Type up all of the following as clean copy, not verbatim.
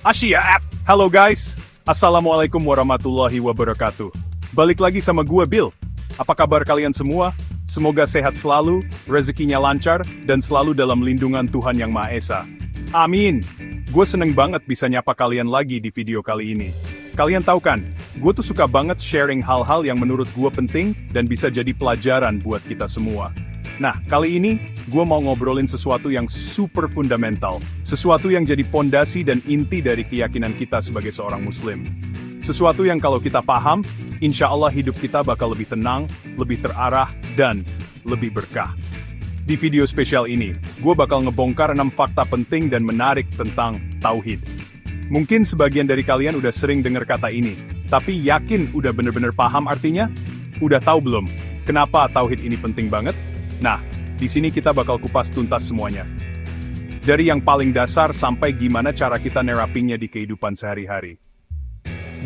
Asia App. Halo guys, Assalamualaikum warahmatullahi wabarakatuh. Balik lagi sama gua Bill. Apa kabar kalian semua? Semoga sehat selalu, rezekinya lancar, dan selalu dalam lindungan Tuhan Yang Maha Esa. Amin. Gue seneng banget bisa nyapa kalian lagi di video kali ini. Kalian tahu kan, gue tuh suka banget sharing hal-hal yang menurut gue penting dan bisa jadi pelajaran buat kita semua. Nah, kali ini, gue mau ngobrolin sesuatu yang super fundamental. Sesuatu yang jadi pondasi dan inti dari keyakinan kita sebagai seorang muslim. Sesuatu yang kalau kita paham, insya Allah hidup kita bakal lebih tenang, lebih terarah, dan lebih berkah. Di video spesial ini, gue bakal ngebongkar 6 fakta penting dan menarik tentang Tauhid. Mungkin sebagian dari kalian udah sering dengar kata ini, tapi yakin udah bener-bener paham artinya? Udah tahu belum? Kenapa Tauhid ini penting banget? Nah, di sini kita bakal kupas tuntas semuanya. Dari yang paling dasar sampai gimana cara kita nerapinya di kehidupan sehari-hari.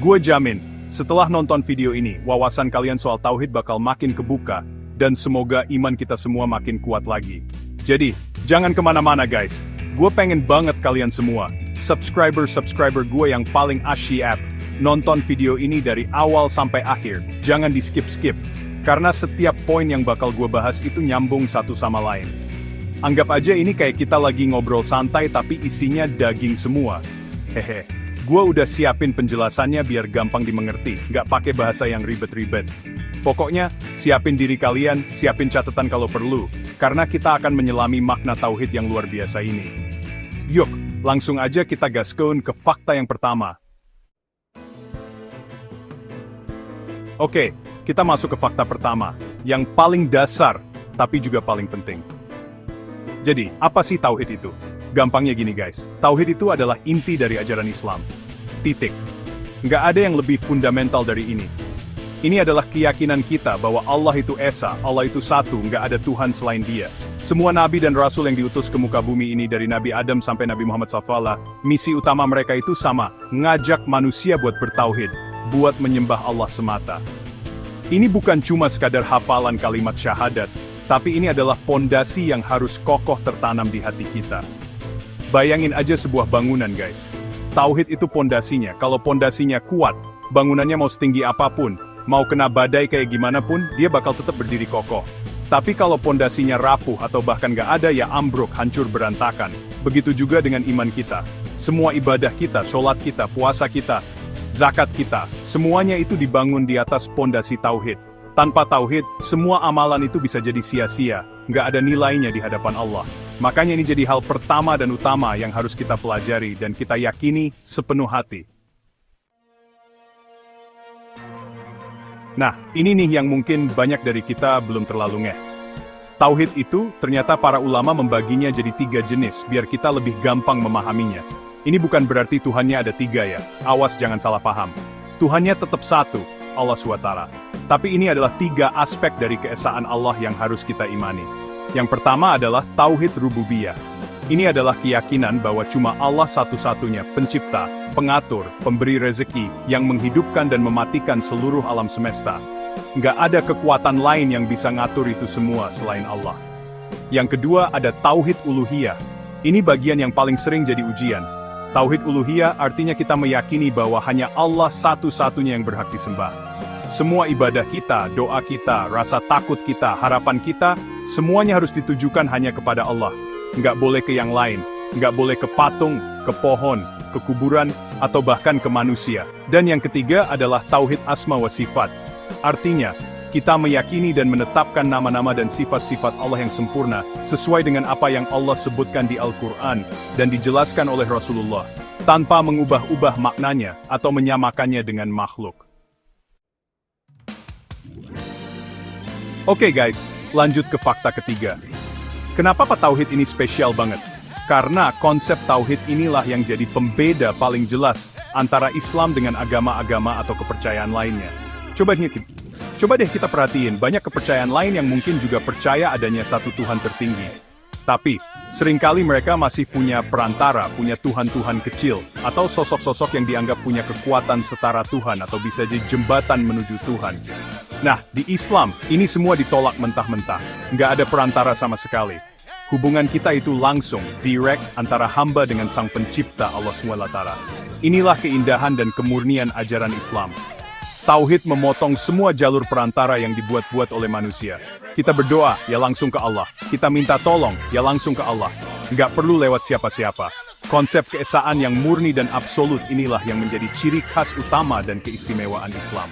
Gue jamin, setelah nonton video ini, wawasan kalian soal Tauhid bakal makin kebuka, dan semoga iman kita semua makin kuat lagi. Jadi, jangan kemana-mana guys. Gue pengen banget kalian semua, subscriber gue yang paling asyik, nonton video ini dari awal sampai akhir. Jangan di skip-skip. Karena setiap poin yang bakal gue bahas itu nyambung satu sama lain. Anggap aja ini kayak kita lagi ngobrol santai tapi isinya daging semua. Hehe. Gue udah siapin penjelasannya biar gampang dimengerti, nggak pakai bahasa yang ribet-ribet. Pokoknya, siapin diri kalian, siapin catatan kalau perlu, karena kita akan menyelami makna Tauhid yang luar biasa ini. Yuk, langsung aja kita gaskon ke fakta yang pertama. Oke, kita masuk ke fakta pertama, yang paling dasar, tapi juga paling penting. Jadi, apa sih Tauhid itu? Gampangnya gini guys, Tauhid itu adalah inti dari ajaran Islam. Titik. Nggak ada yang lebih fundamental dari ini. Ini adalah keyakinan kita bahwa Allah itu Esa, Allah itu satu, nggak ada Tuhan selain Dia. Semua nabi dan rasul yang diutus ke muka bumi ini dari Nabi Adam sampai Nabi Muhammad SAW, misi utama mereka itu sama, ngajak manusia buat bertauhid, buat menyembah Allah semata. Ini bukan cuma sekadar hafalan kalimat syahadat, tapi ini adalah pondasi yang harus kokoh tertanam di hati kita. Bayangin aja sebuah bangunan guys. Tauhid itu pondasinya, kalau pondasinya kuat, bangunannya mau setinggi apapun, mau kena badai kayak gimana pun, dia bakal tetap berdiri kokoh. Tapi kalau pondasinya rapuh atau bahkan gak ada ya ambruk, hancur berantakan. Begitu juga dengan iman kita. Semua ibadah kita, sholat kita, puasa kita, zakat kita, semuanya itu dibangun di atas pondasi Tauhid. Tanpa Tauhid, semua amalan itu bisa jadi sia-sia, nggak ada nilainya di hadapan Allah. Makanya ini jadi hal pertama dan utama yang harus kita pelajari dan kita yakini sepenuh hati. Nah, ini nih yang mungkin banyak dari kita belum terlalu ngeh. Tauhid itu, ternyata para ulama membaginya jadi 3 jenis, biar kita lebih gampang memahaminya. Ini bukan berarti Tuhannya ada 3 ya, awas jangan salah paham. Tuhannya tetap satu, Allah SWT. Tapi ini adalah 3 aspek dari keesaan Allah yang harus kita imani. Yang pertama adalah Tauhid Rububiyah. Ini adalah keyakinan bahwa cuma Allah satu-satunya pencipta, pengatur, pemberi rezeki, yang menghidupkan dan mematikan seluruh alam semesta. Nggak ada kekuatan lain yang bisa ngatur itu semua selain Allah. Yang kedua ada Tauhid Uluhiyah. Ini bagian yang paling sering jadi ujian. Tauhid Uluhiyah artinya kita meyakini bahwa hanya Allah satu-satunya yang berhak disembah. Semua ibadah kita, doa kita, rasa takut kita, harapan kita, semuanya harus ditujukan hanya kepada Allah. Nggak boleh ke yang lain, nggak boleh ke patung, ke pohon, ke kuburan, atau bahkan ke manusia. Dan yang ketiga adalah Tauhid Asma wa Sifat. Artinya, kita meyakini dan menetapkan nama-nama dan sifat-sifat Allah yang sempurna, sesuai dengan apa yang Allah sebutkan di Al-Quran, dan dijelaskan oleh Rasulullah, tanpa mengubah-ubah maknanya, atau menyamakannya dengan makhluk. Oke guys, lanjut ke fakta ketiga. Kenapa Tauhid ini spesial banget? Karena konsep Tauhid inilah yang jadi pembeda paling jelas antara Islam dengan agama-agama atau kepercayaan lainnya. Coba deh kita perhatiin, banyak kepercayaan lain yang mungkin juga percaya adanya satu Tuhan tertinggi. Tapi, seringkali mereka masih punya perantara, punya Tuhan-Tuhan kecil, atau sosok-sosok yang dianggap punya kekuatan setara Tuhan atau bisa jadi jembatan menuju Tuhan. Nah, di Islam, ini semua ditolak mentah-mentah. Nggak ada perantara sama sekali. Hubungan kita itu langsung, direct, antara hamba dengan Sang Pencipta Allah SWT. Inilah keindahan dan kemurnian ajaran Islam. Tauhid memotong semua jalur perantara yang dibuat-buat oleh manusia. Kita berdoa, ya langsung ke Allah. Kita minta tolong, ya langsung ke Allah. Nggak perlu lewat siapa-siapa. Konsep keesaan yang murni dan absolut inilah yang menjadi ciri khas utama dan keistimewaan Islam.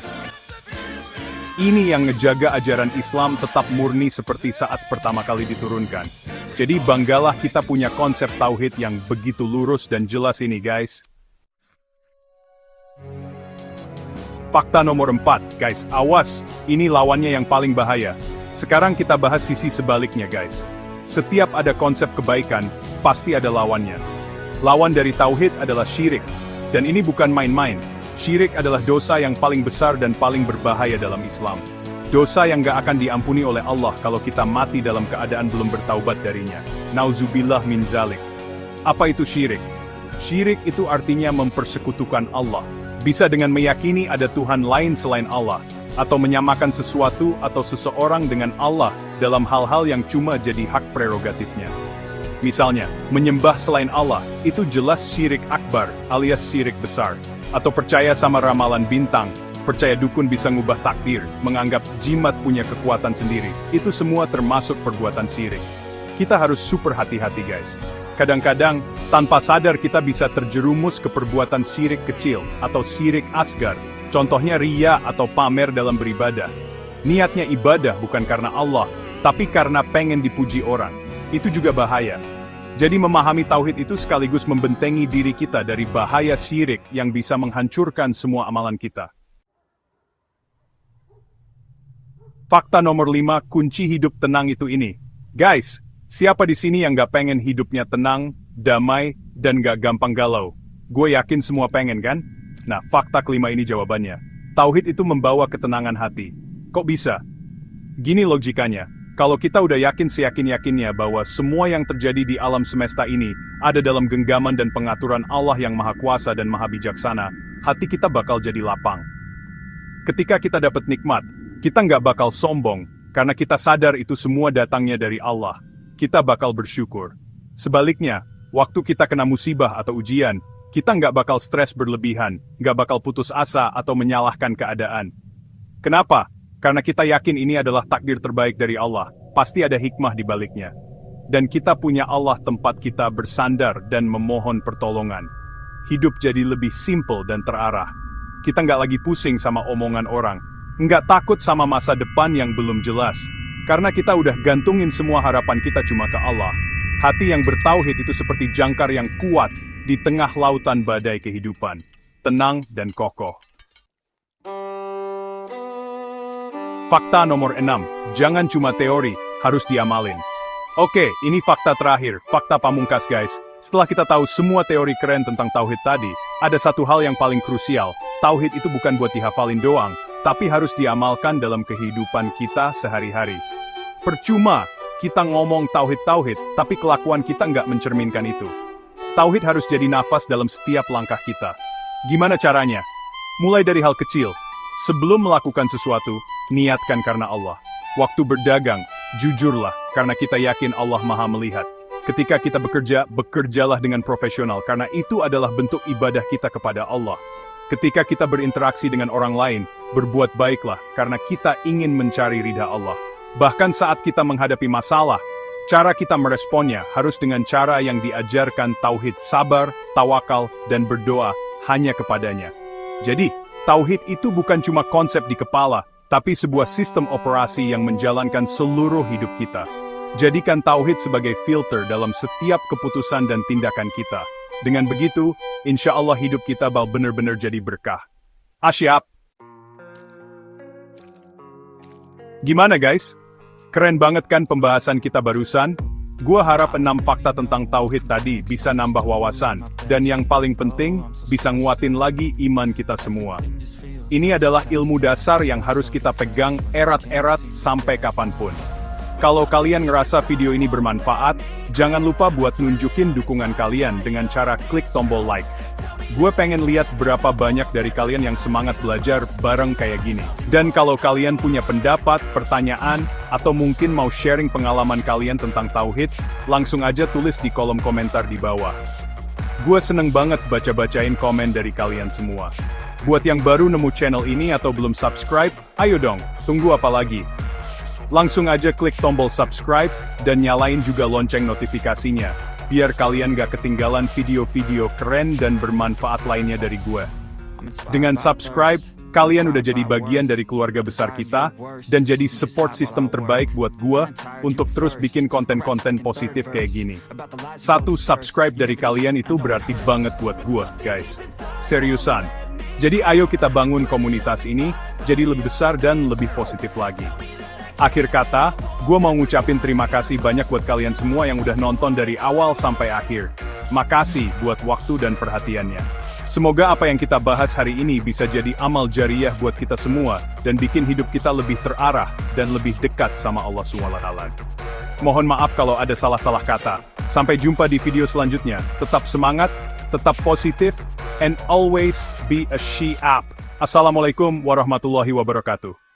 Ini yang ngejaga ajaran Islam tetap murni seperti saat pertama kali diturunkan. Jadi banggalah kita punya konsep tauhid yang begitu lurus dan jelas ini guys. Fakta nomor 4, guys, awas, ini lawannya yang paling bahaya. Sekarang kita bahas sisi sebaliknya guys. Setiap ada konsep kebaikan, pasti ada lawannya. Lawan dari tauhid adalah syirik. Dan ini bukan main-main. Syirik adalah dosa yang paling besar dan paling berbahaya dalam Islam. Dosa yang gak akan diampuni oleh Allah kalau kita mati dalam keadaan belum bertaubat darinya. Nauzubillah min zalik. Apa itu syirik? Syirik itu artinya mempersekutukan Allah. Bisa dengan meyakini ada Tuhan lain selain Allah, atau menyamakan sesuatu atau seseorang dengan Allah dalam hal-hal yang cuma jadi hak prerogatifnya. Misalnya, menyembah selain Allah, itu jelas syirik akbar, alias syirik besar. Atau percaya sama ramalan bintang, percaya dukun bisa ngubah takdir, menganggap jimat punya kekuatan sendiri, itu semua termasuk perbuatan syirik. Kita harus super hati-hati guys. Kadang-kadang, tanpa sadar kita bisa terjerumus ke perbuatan syirik kecil, atau syirik asgar. Contohnya riya atau pamer dalam beribadah. Niatnya ibadah bukan karena Allah, tapi karena pengen dipuji orang. Itu juga bahaya. Jadi memahami tauhid itu sekaligus membentengi diri kita dari bahaya syirik yang bisa menghancurkan semua amalan kita. Fakta nomor 5, kunci hidup tenang itu ini. Guys, siapa di sini yang gak pengen hidupnya tenang, damai, dan gak gampang galau? Gue yakin semua pengen kan? Nah, fakta kelima ini jawabannya. Tauhid itu membawa ketenangan hati. Kok bisa? Gini logikanya. Kalau kita udah yakin seyakin-yakinnya bahwa semua yang terjadi di alam semesta ini ada dalam genggaman dan pengaturan Allah yang Maha Kuasa dan Maha Bijaksana, hati kita bakal jadi lapang. Ketika kita dapat nikmat, kita nggak bakal sombong, karena kita sadar itu semua datangnya dari Allah. Kita bakal bersyukur. Sebaliknya, waktu kita kena musibah atau ujian, kita nggak bakal stres berlebihan, nggak bakal putus asa atau menyalahkan keadaan. Kenapa? Karena kita yakin ini adalah takdir terbaik dari Allah, pasti ada hikmah di baliknya. Dan kita punya Allah tempat kita bersandar dan memohon pertolongan. Hidup jadi lebih simple dan terarah. Kita nggak lagi pusing sama omongan orang, nggak takut sama masa depan yang belum jelas. Karena kita udah gantungin semua harapan kita cuma ke Allah. Hati yang bertauhid itu seperti jangkar yang kuat di tengah lautan badai kehidupan. Tenang dan kokoh. Fakta nomor 6, jangan cuma teori, harus diamalin. Oke, ini fakta terakhir, fakta pamungkas guys. Setelah kita tahu semua teori keren tentang tauhid tadi, ada satu hal yang paling krusial. Tauhid itu bukan buat dihafalin doang, tapi harus diamalkan dalam kehidupan kita sehari-hari. Percuma kita ngomong tauhid-tauhid, tapi kelakuan kita nggak mencerminkan itu. Tauhid harus jadi nafas dalam setiap langkah kita. Gimana caranya? Mulai dari hal kecil. Sebelum melakukan sesuatu, niatkan karena Allah. Waktu berdagang, jujurlah, karena kita yakin Allah Maha Melihat. Ketika kita bekerja, bekerjalah dengan profesional, karena itu adalah bentuk ibadah kita kepada Allah. Ketika kita berinteraksi dengan orang lain, berbuat baiklah, karena kita ingin mencari ridha Allah. Bahkan saat kita menghadapi masalah, cara kita meresponnya harus dengan cara yang diajarkan tauhid sabar, tawakal, dan berdoa hanya kepadanya. Jadi, tauhid itu bukan cuma konsep di kepala, tapi sebuah sistem operasi yang menjalankan seluruh hidup kita. Jadikan tauhid sebagai filter dalam setiap keputusan dan tindakan kita. Dengan begitu, insya Allah hidup kita bakal benar-benar jadi berkah. Asyap! Gimana guys? Keren banget kan pembahasan kita barusan? Gua harap 6 fakta tentang tauhid tadi bisa nambah wawasan, dan yang paling penting, bisa nguatin lagi iman kita semua. Ini adalah ilmu dasar yang harus kita pegang erat-erat sampai kapanpun. Kalau kalian ngerasa video ini bermanfaat, jangan lupa buat nunjukin dukungan kalian dengan cara klik tombol like. Gue pengen lihat berapa banyak dari kalian yang semangat belajar bareng kayak gini. Dan kalau kalian punya pendapat, pertanyaan, atau mungkin mau sharing pengalaman kalian tentang Tauhid, langsung aja tulis di kolom komentar di bawah. Gue seneng banget baca-bacain komen dari kalian semua. Buat yang baru nemu channel ini atau belum subscribe, ayo dong, tunggu apa lagi? Langsung aja klik tombol subscribe, dan nyalain juga lonceng notifikasinya, biar kalian gak ketinggalan video-video keren dan bermanfaat lainnya dari gue. Dengan subscribe, kalian udah jadi bagian dari keluarga besar kita, dan jadi support system terbaik buat gue, untuk terus bikin konten-konten positif kayak gini. 1 subscribe dari kalian itu berarti banget buat gue, guys. Seriusan. Jadi ayo kita bangun komunitas ini, jadi lebih besar dan lebih positif lagi. Akhir kata, gue mau ngucapin terima kasih banyak buat kalian semua yang udah nonton dari awal sampai akhir. Makasih buat waktu dan perhatiannya. Semoga apa yang kita bahas hari ini bisa jadi amal jariah buat kita semua, dan bikin hidup kita lebih terarah, dan lebih dekat sama Allah SWT. Mohon maaf kalau ada salah-salah kata. Sampai jumpa di video selanjutnya. Tetap semangat, tetap positif, and always be a she-up. Assalamualaikum warahmatullahi wabarakatuh.